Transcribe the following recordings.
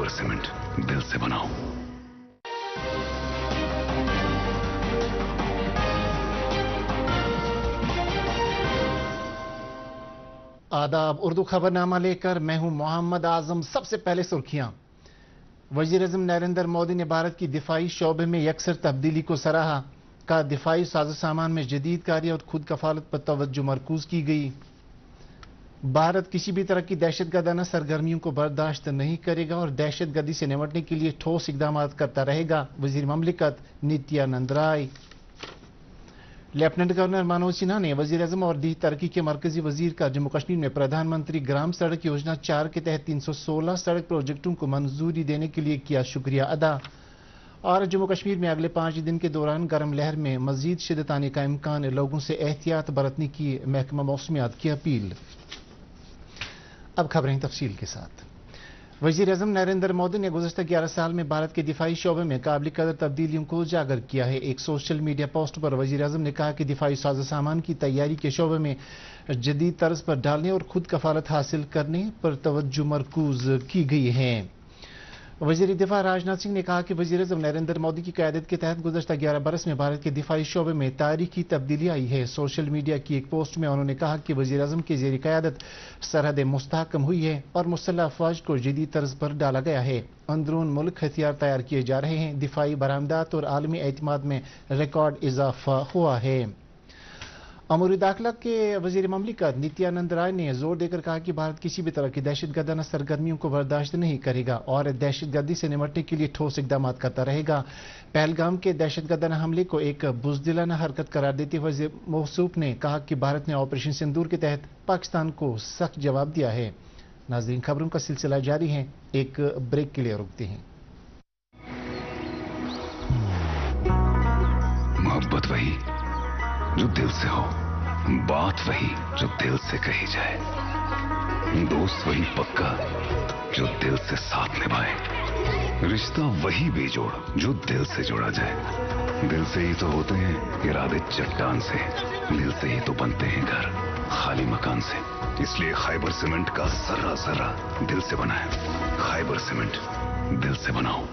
Khyber cement, दिल से बनाओ। आदाब, उर्दू खबरनामा लेकर मैं हूं मोहम्मद आजम। सबसे पहले सुर्खियां। वजीर-ए-आज़म नरेंद्र मोदी ने भारत की दिफाई शोबे में यकसर तब्दीली को सराहा। का दिफाई साजो सामान में जदीद कार्य और खुद कफालत पर तवज्जो मरकूज की गई। भारत किसी भी तरह की दहशतगर्दाना सरगर्मियों को बर्दाश्त नहीं करेगा और दहशतगर्दी से निपटने के लिए ठोस इकदाम करता रहेगा। वजीर ममलिकत नित्यानंद राय। लेफ्टिनेंट गवर्नर मनोज सिन्हा ने वजीर-ए-आज़म और दी तरक्की के मरकजी वजीर का जम्मू कश्मीर में प्रधानमंत्री ग्राम सड़क योजना 4 के तहत 316 सड़क प्रोजेक्टों को मंजूरी देने के लिए किया शुक्रिया अदा। और जम्मू कश्मीर में अगले 5 दिन के दौरान गर्म लहर में मजीद शिद्दत आने का इम्कान, लोगों से एहतियात बरतने की महकमा मौसमियात की अपील। अब खबरें तफसील के साथ। वज़ीर-ए-आज़म नरेंद्र मोदी ने गुज़श्ता 11 साल में भारत के दिफाई शोबे में काबिल कदर तब्दीलियों को उजागर किया है। एक सोशल मीडिया पोस्ट पर वज़ीर-ए-आज़म ने कहा कि दिफाई साजो सामान की तैयारी के शोबे में जदीद तर्ज पर डालने और खुद कफालत हासिल करने पर तवज्जो मरकूज की गई है। वज़ीर दिफा राजनाथ सिंह ने कहा कि वज़ीर-ए-आज़म नरेंद्र मोदी की क़यादत के तहत गुज़श्ता 11 बरस में भारत के दिफाई शोबे में तारीखी तब्दीली आई है। सोशल मीडिया की एक पोस्ट में उन्होंने कहा कि वज़ीर-ए-आज़म के ज़ेर क़यादत सरहदें मुस्तहकम हुई है और मुसल्लह अफ़वाज को जदीद तर्ज पर डाला गया है। अंदरून मुल्क हथियार तैयार किए जा रहे हैं। दिफाई बरामदात और आलमी एतमाद में रिकॉर्ड इजाफा हुआ है। अमूर दाखिला के वजीर ममलिकत नित्यानंद राय ने जोर देकर कहा कि भारत किसी भी तरह की दहशतगर्दाना सरगर्मियों को बर्दाश्त नहीं करेगा और दहशतगर्दी से निपटने के लिए ठोस इकदाम करता रहेगा। पहलगाम के दहशतगर्दाना हमले को एक बुज़दिलाना हरकत करार देते हुए वज़ीर मौसूफ ने कहा कि भारत ने ऑपरेशन सिंदूर के तहत पाकिस्तान को सख्त जवाब दिया है। नाज़रीन, खबरों का सिलसिला जारी है, एक ब्रेक के लिए रुकते हैं। मोहब्बत वही जो दिल से हो, बात वही जो दिल से कही जाए, दोस्त वही पक्का जो दिल से साथ निभाए, रिश्ता वही बेजोड़ जो दिल से जोड़ा जाए। दिल से ही तो होते हैं इरादे चट्टान से, दिल से ही तो बनते हैं घर खाली मकान से। इसलिए खाइबर सीमेंट का जर्रा जर्रा दिल से बना है। खाइबर सीमेंट, दिल से बनाओ।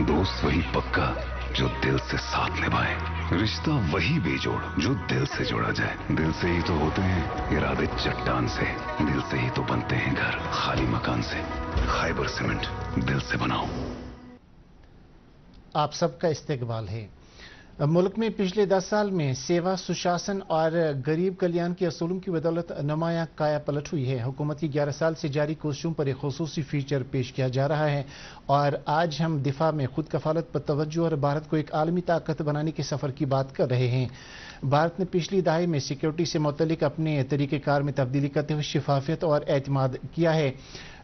दोस्त वही पक्का जो दिल से साथ निभाए, रिश्ता वही बेजोड़ जो दिल से जोड़ा जाए। दिल से ही तो होते हैं इरादे चट्टान से, दिल से ही तो बनते हैं घर खाली मकान से। खाइबर सीमेंट, दिल से बनाओ। आप सबका इस्तकबाल है। मुल्क में पिछले 10 साल में सेवा, सुशासन और गरीब कल्याण के असूलों की बदौलत नुमाया काया पलट हुई है। हुकूमत की 11 साल से जारी कोशिशों पर एक खुसूसी फीचर पेश किया जा रहा है और आज हम दिफा में खुद कफालत पर तवज्जो और भारत को एक आलमी ताकत बनाने के सफ़र की बात कर रहे हैं। भारत ने पिछली दहाई में सिक्योरिटी से मुतल्लिक अपने तरीक़ेकार में तब्दीली करते हुए शफाफियत और एतमाद किया है।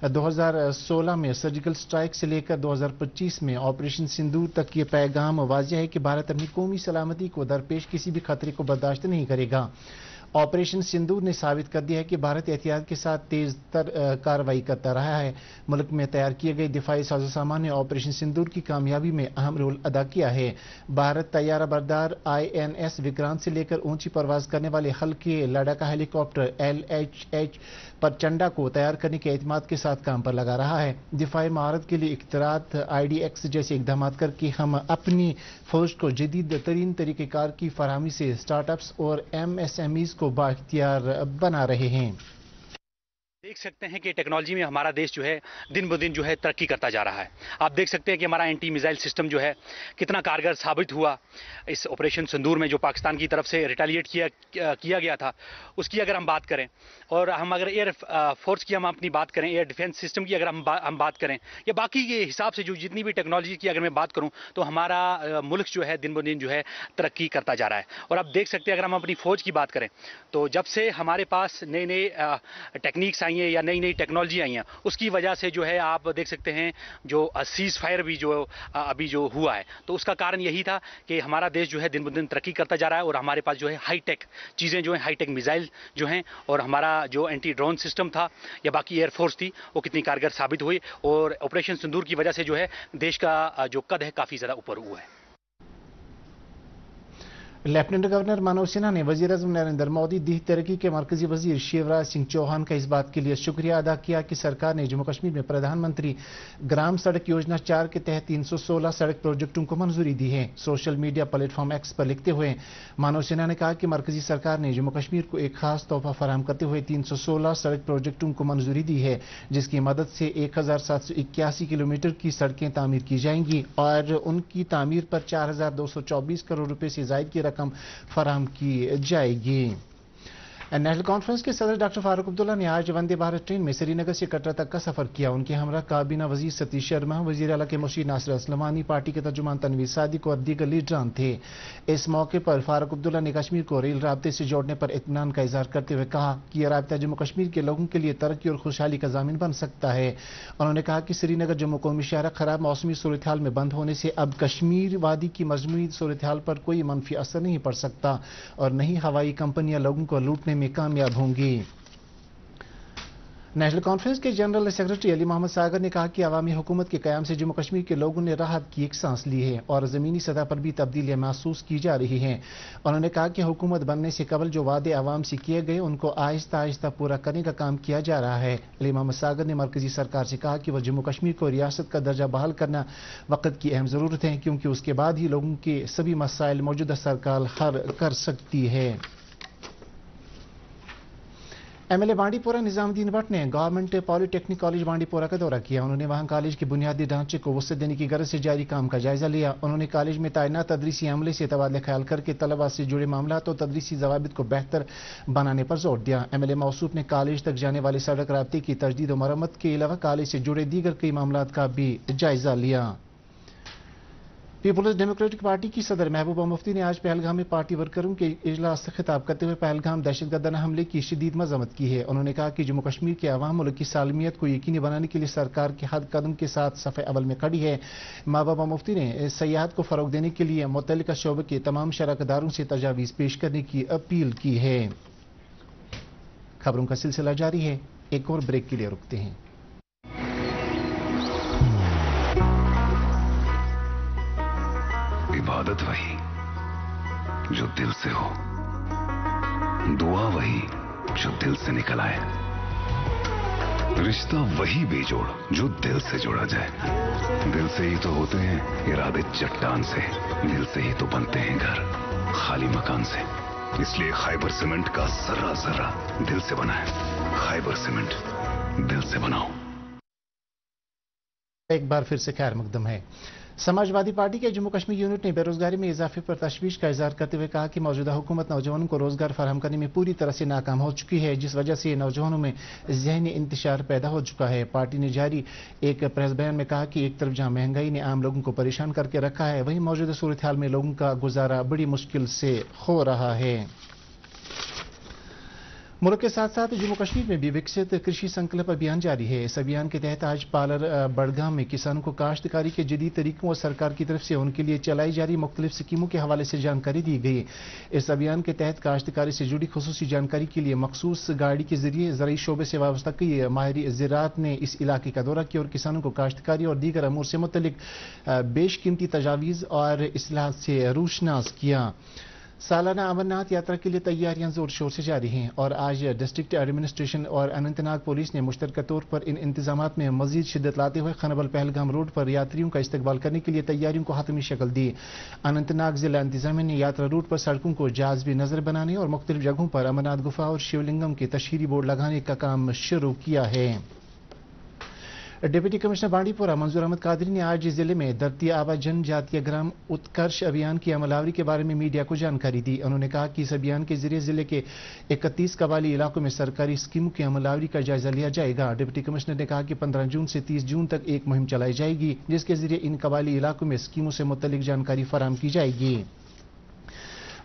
2016 में सर्जिकल स्ट्राइक से लेकर 2025 में ऑपरेशन सिंदूर तक ये पैगाम वाज़ेह है कि भारत अपनी कौमी सलामती को दरपेश किसी भी खतरे को बर्दाश्त नहीं करेगा। ऑपरेशन सिंदूर ने साबित कर दिया है कि भारत एहतियात के साथ तेज तर कार्रवाई करता रहा है। मुल्क में तैयार किए गए दिफाई साजो सामान ने ऑपरेशन सिंदूर की कामयाबी में अहम रोल अदा किया है। भारत तैयारा बरदार INS विक्रांत से लेकर ऊंची परवाज करने वाले हल्के लड़ाका हेलीकॉप्टर LHH प्रचंडा को तैयार करने के एतमाद के साथ काम पर लगा रहा है। दिफाई महारत के लिए इख्तरात IDX जैसे इकदाम करके हम अपनी फौज को जदीद तरीन तरीक़ेकार की फराहमी से स्टार्टअप्स और MSMEs को बाइख्तियार बना रहे हैं। देख सकते हैं कि टेक्नोलॉजी में हमारा देश जो है दिन ब दिन जो है तरक्की करता जा रहा है। आप देख सकते हैं कि हमारा एंटी मिसाइल सिस्टम जो है कितना कारगर साबित हुआ इस ऑपरेशन सिंदूर में, जो पाकिस्तान की तरफ से रिटेलिएट किया गया था। उसकी अगर हम बात करें और हम अगर एयर फोर्स की हम अपनी बात करें, एयर डिफेंस सिस्टम की अगर हम बात करें या बाकी के हिसाब से जो जितनी भी टेक्नोलॉजी की अगर मैं बात करूं, तो हमारा मुल्क जो है दिन ब दिन जो है तरक्की करता जा रहा है। और आप देख सकते हैं अगर हम अपनी फौज की बात करें तो जब से हमारे पास नए नए टेक्निक्स आई हैं या नई नई टेक्नोलॉजी आई हैं, उसकी वजह से जो है आप देख सकते हैं जो सीज फायर भी जो अभी जो हुआ है, तो उसका कारण यही था कि हमारा देश जो है दिन ब दिन तरक्की करता जा रहा है और हमारे पास जो है हाईटेक चीज़ें जो है, हाईटेक मिसाइल जो हैं और हमारा जो एंटी ड्रोन सिस्टम था या बाकी एयरफोर्स थी वो कितनी कारगर साबित हुई और ऑपरेशन सिंदूर की वजह से जो है देश का जो कद है काफ़ी ज़्यादा ऊपर हुआ है। लेफ्टिनेंट गवर्नर मनोज सिन्हा ने वजीर-ए-आज़म नरेंद्र मोदी, दीह तरक्की के मरकजी वजीर शिवराज सिंह चौहान का इस बात के लिए शुक्रिया अदा किया कि सरकार ने जम्मू कश्मीर में प्रधानमंत्री ग्राम सड़क योजना 4 के तहत 316 सड़क प्रोजेक्टों को मंजूरी दी है। सोशल मीडिया प्लेटफॉर्म एक्स पर लिखते हुए मनोज सिन्हा ने कहा कि मरकजी सरकार ने जम्मू कश्मीर को एक खास तोहफा फराहम करते हुए 316 सड़क प्रोजेक्टों को मंजूरी दी है, जिसकी मदद से 1781 किलोमीटर की सड़कें तामीर की जाएंगी और उनकी तामीर पर 4224 करोड़ रुपए से जायद की रकम फराहम की जाएगी। नेशनल कॉन्फ्रेंस के सदर डॉक्टर फारूक अब्दुल्ला ने आज वंदे भारत ट्रेन में श्रीनगर से कटरा तक का सफर किया। उनके हमरा काबीना वजीर सतीश शर्मा, वजीर आला के मुशीर नासिर असलमानी, पार्टी के तर्जुमान तनवीर सादिक और दीगर लीडरान थे। इस मौके पर फारूक अब्दुल्ला ने कश्मीर को रेल राब्ते से जोड़ने पर इत्मीनान का इजहार करते हुए कहा कि यह राब्ता जम्मू कश्मीर के लोगों के लिए तरक्की और खुशहाली का जामिन बन सकता है। उन्होंने कहा कि श्रीनगर जम्मू कौमी शहर खराब मौसमी सूरत हाल में बंद होने से अब कश्मीर वादी की मजमूई सूरत हाल पर कोई मनफी असर नहीं पड़ सकता और न ही हवाई कंपनियां लोगों को लूटने में कामयाब होंगी। नेशनल कॉन्फ्रेंस के जनरल सेक्रेटरी अली मोहम्मद सागर ने कहा कि अवामी हुकूमत के कयाम से जम्मू कश्मीर के लोगों ने राहत की एक सांस ली है और ज़मीनी सतह पर भी तब्दीलियां महसूस की जा रही हैं। उन्होंने कहा कि हुकूमत बनने से कबल जो वादे आवाम से किए गए उनको आहिस्ता आहिस्ता पूरा करने का काम किया जा रहा है। अली मोहम्मद सागर ने मरकजी सरकार से कहा कि वह जम्मू कश्मीर को रियासत का दर्जा बहाल करना वक्त की अहम ज़रूरत है, क्योंकि उसके बाद ही लोगों के सभी मसाइल मौजूदा सरकार हल कर सकती है। एमएलए बांडीपोरा निजामुद्दीन भट्ट ने गवर्नमेंट पॉलिटेक्निक कॉलेज बांडीपोरा का दौरा किया। उन्होंने वहां कॉलेज के बुनियादी ढांचे को वसअत देने की गरज से जारी काम का जायजा लिया। उन्होंने कॉलेज में तैनात तदरीसी अमले से तबादला ख्याल करके तलबा से जुड़े मामला तो तदरीसी जवाबित को बेहतर बनाने पर जोर दिया। एमएलए मौसूफ ने कॉलेज तक जाने वाले सड़क राब्ते की तजदीद और मरम्मत के अलावा कॉलेज से जुड़े दीगर कई मामला का भी जायजा लिया। पीपुल्स डेमोक्रेटिक पार्टी की सदर महबूबा मुफ्ती ने आज पहलगाम में पार्टी वर्करों के इजलास से खिताब करते हुए पहलगाम दहशतगर्दाना हमले की शदीद मजम्मत की है। उन्होंने कहा कि जम्मू कश्मीर के अवाम मुल्क की सालमियत को यकीनी बनाने के लिए सरकार के हर कदम के साथ सफ़े अवल में खड़ी है। महबूबा मुफ्ती ने सयाहत को फरोग देने के लिए मुतल्लिका शोबे के तमाम शराकतदारों से तजावीज़ पेश करने की अपील की है। खबरों का सिलसिला जारी है, एक और ब्रेक के लिए रुकते हैं। इबादत वही जो दिल से हो, दुआ वही जो दिल से निकल आए, रिश्ता वही बेजोड़ जो दिल से जोड़ा जाए। दिल से ही तो होते हैं इरादे चट्टान से, दिल से ही तो बनते हैं घर खाली मकान से। इसलिए खैबर सीमेंट का जर्रा जर्रा दिल से बना है। खैबर सीमेंट, दिल से बनाओ। एक बार फिर से खैर मकदम है। समाजवादी पार्टी के जम्मू कश्मीर यूनिट ने बेरोजगारी में इजाफे पर तशवीश का इजहार करते हुए कहा कि मौजूदा हुकूमत नौजवानों को रोजगार फराहम करने में पूरी तरह से नाकाम हो चुकी है, जिस वजह से नौजवानों में जहनी इंतशार पैदा हो चुका है। पार्टी ने जारी एक प्रेस बयान में कहा कि एक तरफ जहां महंगाई ने आम लोगों को परेशान करके रखा है, वहीं मौजूदा सूरत हाल में लोगों का गुजारा बड़ी मुश्किल से हो रहा है। मुल्क के साथ साथ जम्मू कश्मीर में भी विकसित कृषि संकल्प अभियान जारी है। इस अभियान के तहत आज पालर बड़गाम में किसानों को काश्तकारी के जदीद तरीकों और सरकार की तरफ से उनके लिए चलाई जा रही मुख्तलिफ स्कीमों के हवाले से जानकारी दी गई। इस अभियान के तहत काश्तकारी से जुड़ी खुसूसी जानकारी के लिए मखसूस गाड़ी के जरिए ज़राई शोबे से वाबस्ता कई माहिर ज़राअत ने इस इलाके का दौरा किया और किसानों को काश्तकारी और दीगर अमूर से मुतल्लिक बेशकीमती तजावीज़ और इस्लाहात से रूशनास किया। सालाना अमरनाथ यात्रा के लिए तैयारियां जोर शोर से जारी हैं और आज डिस्ट्रिक्ट एडमिनिस्ट्रेशन और अनंतनाग पुलिस ने मुश्तरका तौर पर इन इंतजामात में मजीद शिद्दत लाते हुए खनबल पहलगाम रोड पर यात्रियों का इस्तकबाल करने के लिए तैयारियों को हतमी शक्ल दी। अनंतनाग जिला इंतजामिया ने यात्रा रूट पर सड़कों को जाज़बी नजर बनाने और मुख्तलिफ जगहों पर अमरनाथ गुफा और शिवलिंगम के तशहीरी बोर्ड लगाने का काम शुरू किया है। डिप्टी कमिश्नर बांडीपोरा मंजूर अहमद कादरी ने आज जिले में धरती आबा जनजातीय ग्राम उत्कर्ष अभियान की अमलावरी के बारे में मीडिया को जानकारी दी। उन्होंने कहा कि इस अभियान के जरिए जिले के 31 कबाली इलाकों में सरकारी स्कीमों की अमलावरी का जायजा लिया जाएगा। डिप्टी कमिश्नर ने कहा कि 15 जून से 30 जून तक एक मुहिम चलाई जाएगी, जिसके जरिए इन कबाली इलाकों में स्कीमों से मुतल्लिक जानकारी फराहम की जाएगी।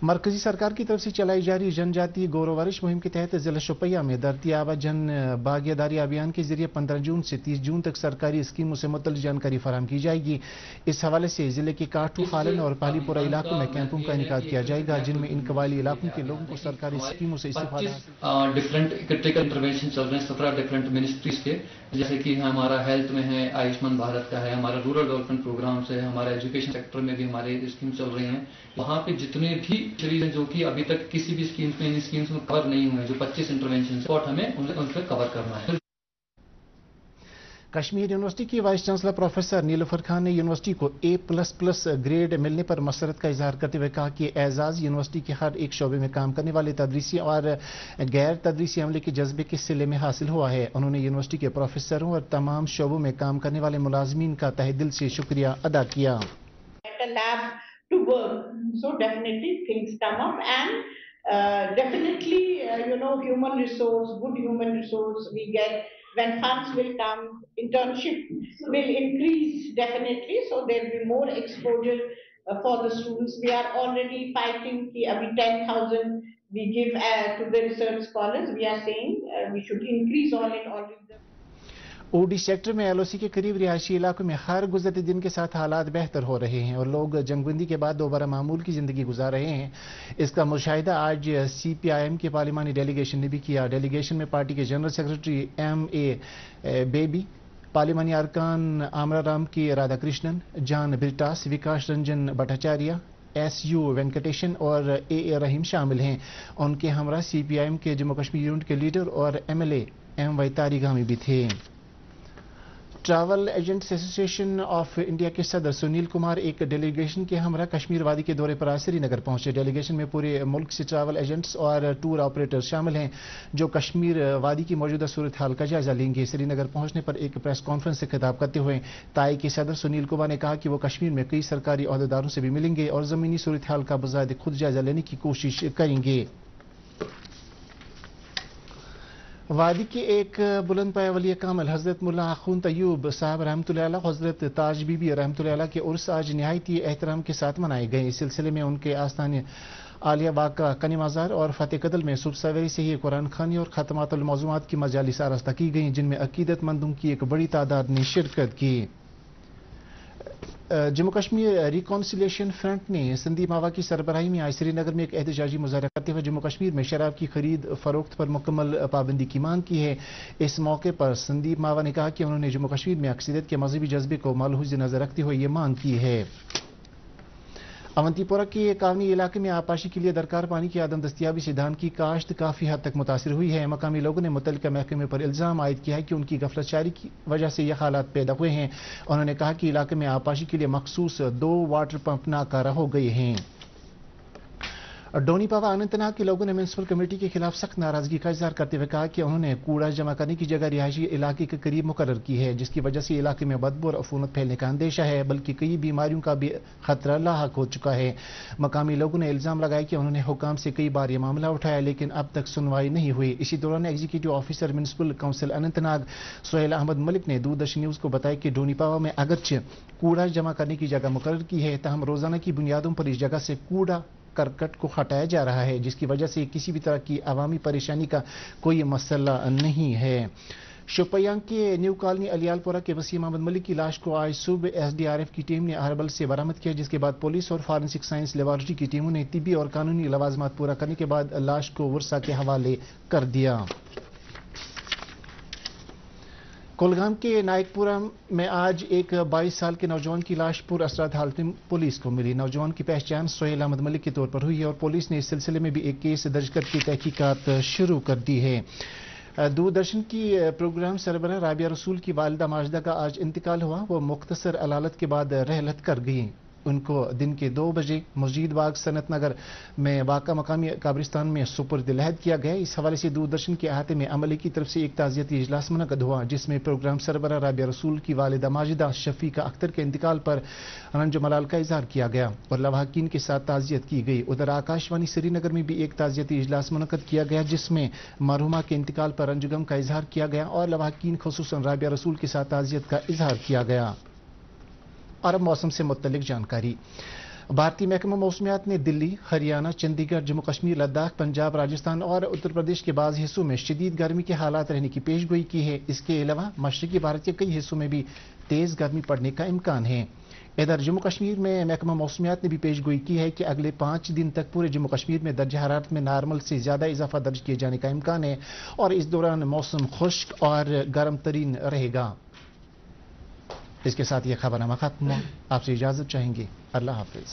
मरकजी सरकार की तरफ से चलाई जा रही जनजातीय गौरवरिश मुहिम के तहत जिला शोपियां में धरती आबा जन भागीदारी अभियान के जरिए 15 जून से 30 जून तक सरकारी स्कीमों से मुतल्लिक जानकारी फराहम की जाएगी। इस हवाले से जिले के काठू, खालन और पालीपुरा इलाकों में कैंपों का इनेकाद किया जाएगा, जिनमें इन कबायली इलाकों के लोगों को सरकारी स्कीमों से इस्तेफादा डिफरेंट क्रिटिकल इंटरवेंशन चल रहे हैं 17 डिफरेंट मिनिस्ट्रीज के, जैसे कि हमारा हेल्थ में है, आयुष्मान भारत का है, हमारा रूरल डेवलपमेंट प्रोग्राम्स है, हमारा एजुकेशन सेक्टर में भी हमारे स्कीम चल रही हैं। वहाँ पे जितने भी सीरीज हैं जो कि अभी तक किसी भी स्कीम्स में इन स्कीम्स में कवर नहीं हुए हैं, जो 25 इंटरवेंशन स्पॉट हमें उन पर कवर करना है। कश्मीर यूनिवर्सिटी की vice chancellor professor Nilufar Khan ने यूनिवर्सिटी को A++ ग्रेड मिलने पर मसरत का इजहार करते हुए कहा कि एजाज यूनिवर्सिटी के हर एक शोबे में काम करने वाले तदरीसी और गैर तदरीसी अमले के जज्बे के सिले में हासिल हुआ है। उन्होंने यूनिवर्सिटी के प्रोफेसरों और तमाम शोबों में काम करने वाले मुलाजमीन का तहे दिल से शुक्रिया अदा किया। To work, so definitely things come up, and definitely human resource, good human resource we get when funds will come, internship will increase definitely, so there will be more exposure for the students. We are already fighting ki abhi 10,000 we give to the research scholars. We are saying we should increase all in all. ओडी sector में LOC के करीब रिहायशी इलाकों में हर गुजरते दिन के साथ हालात बेहतर हो रहे हैं और लोग जंगबंदी के बाद दोबारा मामूल की जिंदगी गुजार रहे हैं। इसका मुशाहिदा आज CPIM के पार्लिमानी डेलीगेशन ने भी किया। डेलीगेशन में पार्टी के जनरल सेक्रेटरी MA बेबी, पार्लिमानी अरकान आमराराम की राधाकृष्णन, जान ब्रिटास, विकास रंजन भट्टाचार्य, SU वेंकटेशन और AA रहीम शामिल हैं। उनके हमरा CPIM के जम्मू कश्मीर यूनिट के लीडर और MLA MY तारिगामी भी थे। Travel agents association of India के सदर सुनील कुमार एक डेलीगेशन के हमरा कश्मीर वादी के दौरे पर आज श्रीनगर पहुंचे। डेलीगेशन में पूरे मुल्क से ट्रैवल एजेंट्स और टूर ऑपरेटर्स शामिल हैं जो कश्मीर वादी की मौजूदा सूरत हाल का जायजा लेंगे। श्रीनगर पहुंचने पर एक प्रेस कॉन्फ्रेंस से खिताब करते हुए ताई के सदर सुनील कुमार ने कहा कि वो कश्मीर में कई सरकारी अहदेदारों से भी मिलेंगे और जमीनी सूरत हाल का बजाय खुद जायजा लेने की कोशिश करेंगे। वादी के एक बुलंद पाया वली कामल हजरत मुल्ला आखून तयूब साहब रहमतुल्लाह अलैह हजरत ताज बीबी रहमतुल्लाह अलैह के उर्स आज निहायती एहतराम के साथ मनाए गए। इस सिलसिले में उनके आस्थान आलिया बाग का कनी मज़ार और फतेह कदल में सुबह सवेरे से ही कुरान खानी और खतमातुल मौज़ूआत की मजालिस आरास्ता की गई, जिनमें अकीदतमंदों की एक बड़ी तादाद ने शिरकत की। जम्मू कश्मीर रिकॉन्सिलिएशन फ्रंट ने संदीप मावा की सरबराही में आज श्रीनगर में एक एहतजाजी मुजाहरा करते हुए जम्मू कश्मीर में शराब की खरीद फरोख्त पर मुकम्मल पाबंदी की मांग की है। इस मौके पर संदीप मावा ने कहा कि उन्होंने जम्मू कश्मीर में अक्सरियत के मजहबी जज्बे को मलहूज़ नजर रखते हुए ये मांग की है। अवंतीपोरा के कावनी इलाके में आपाशी के लिए दरकार पानी की आदम दस्तियाबी से धान की काश्त काफी हद तक मुतासिर हुई है। मकामी लोगों ने मुतल्लिका महकमे पर इल्जाम आयद किया है कि उनकी गफलतशारी की वजह से यह हालात पैदा हुए हैं। उन्होंने कहा कि इलाके में आपाशी के लिए मखसूस 2 वाटर पंप नाकारा हो गए हैं। डोनी पावा अनंतनाग के लोगों ने म्यूनसिपल कमेटी के खिलाफ सख्त नाराजगी का इजहार करते हुए कहा कि उन्होंने कूड़ा जमा करने की जगह रिहायशी इलाके के करीब मुकर्रर की है, जिसकी वजह से इलाके में बदबू और अफूनत फैलने का अंदेशा है, बल्कि कई बीमारियों का भी खतरा लाहक हो चुका है। मकामी लोगों ने इल्जाम लगाया कि उन्होंने हुकाम से कई बार यह मामला उठाया लेकिन अब तक सुनवाई नहीं हुई। इसी दौरान executive officer municipal council Anantnag Sohail Ahmad Malik ने दूरदर्शन न्यूज को बताया कि डोनी पावा में अगरचे कूड़ा जमा करने की जगह मुकर्रर की है, ताहम रोजाना की बुनियादों पर इस जगह से कूड़ा करकट को हटाया जा रहा है, जिसकी वजह से किसी भी तरह की अवामी परेशानी का कोई मसला नहीं है। शोपियां के न्यू कॉलोनी अलियालपुरा के वसीम अहमद मलिक की लाश को आज सुबह SDRF की टीम ने अहरबल से बरामद किया, जिसके बाद पुलिस और फॉरेंसिक साइंस लेबोरेटरी की टीमों ने तिब्बी और कानूनी लवाजमात पूरा करने के बाद लाश को वर्षा के हवाले कर दिया। कुलगाम के नायकपुरा में आज एक 22 साल के नौजवान की लाश पुर असरात हालत में पुलिस को मिली। नौजवान की पहचान सोहेल अहमद मलिक के तौर पर हुई है और पुलिस ने इस सिलसिले में भी एक केस दर्ज करके तहकीकात शुरू कर दी है। दूरदर्शन की प्रोग्राम सरबराह राबिया रसूल की वालिदा माजिदा का आज इंतकाल हुआ। वो मुख्तसर अलालत के बाद रहलत कर गई। उनको दिन के 2 बजे मस्जिद बाग सनत नगर में वाक़ा मकामी कब्रिस्तान में सुपुर्द लहद किया गया। इस हवाले से दूरदर्शन के अहाते में अमले की तरफ से एक ताज़ियती इजलास मुनक़द हुआ, जिसमें प्रोग्राम सरबराह राबिया रसूल की वालिदा माजिदा शफीका अख्तर के इंतकाल पर रंज मलाल का इजहार किया गया और लवाहकीन के साथ ताज़ियत की गई। उधर आकाशवाणी श्रीनगर में भी एक ताज़ियती इजलास मुनक़द किया गया, जिसमें मरहुमा के इंतकाल पर रंजगम का इजहार किया गया और लवाहकीन खुसूसन राबिया रसूल के साथ ताज़ियत का इजहार किया गया। और अब मौसम से मुत्तलिक जानकारी। भारतीय महकमा मौसमियात ने दिल्ली, हरियाणा, चंडीगढ़, जम्मू कश्मीर, लद्दाख, पंजाब, राजस्थान और उत्तर प्रदेश के बाज़ हिस्सों में शदीद गर्मी के हालात रहने की पेशगोई की है। इसके अलावा मशरकी भारत के कई हिस्सों में भी तेज़ गर्मी पड़ने का इम्कान है। इधर जम्मू कश्मीर में महकमा मौसमियात ने भी पेशगोई की है कि अगले 5 दिन तक पूरे जम्मू कश्मीर में दर्जा हरारत में नार्मल से ज़्यादा इजाफा दर्ज किए जाने का इम्कान है और इस दौरान मौसम खुश्क और गर्म तरीन रहेगा। इसके साथ ये खबरनामा खत्म हुआ। आपसे इजाजत चाहेंगे। अल्लाह हाफिज।